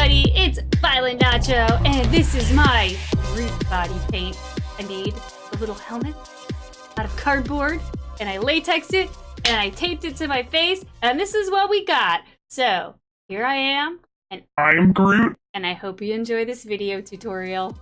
everybody, it's Violentnacho, and this is my Groot body paint. I made a little helmet out of cardboard, and I latexed it, and I taped it to my face, and this is what we got. So, here I am, and I'm Groot. And I hope you enjoy this video tutorial.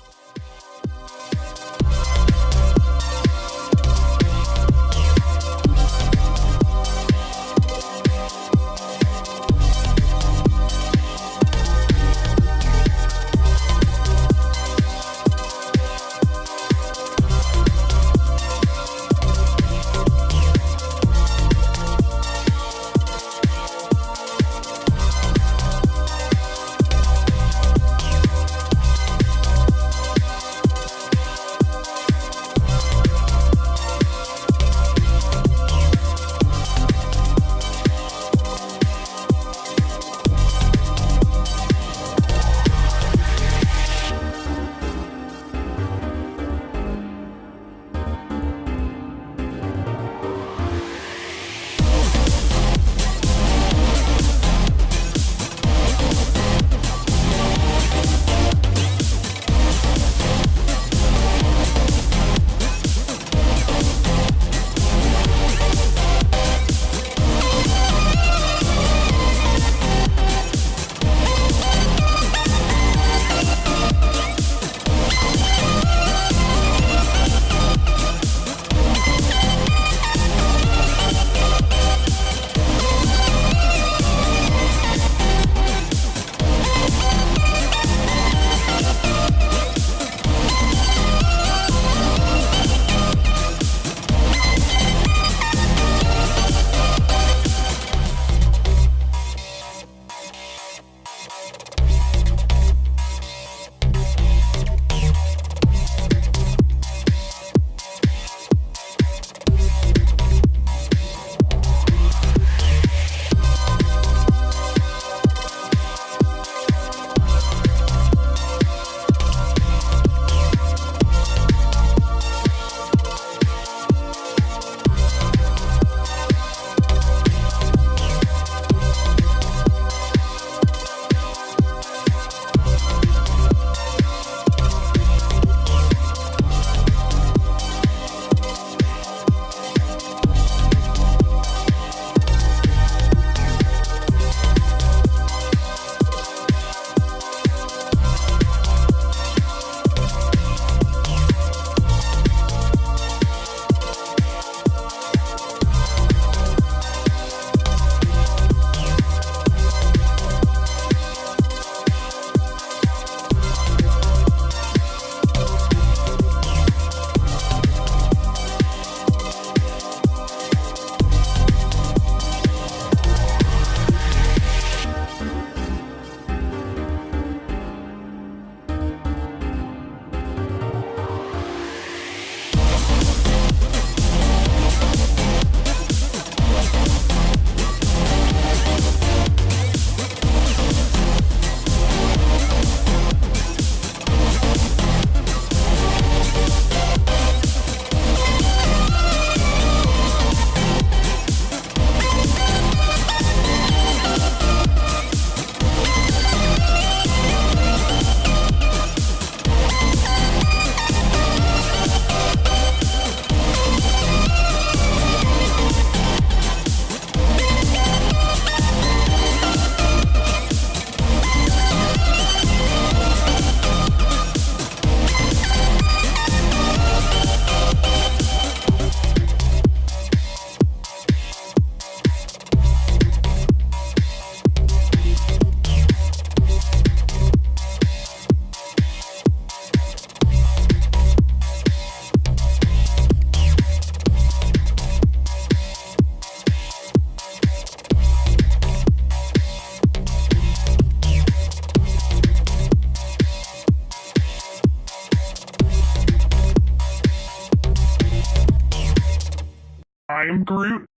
I'm Groot.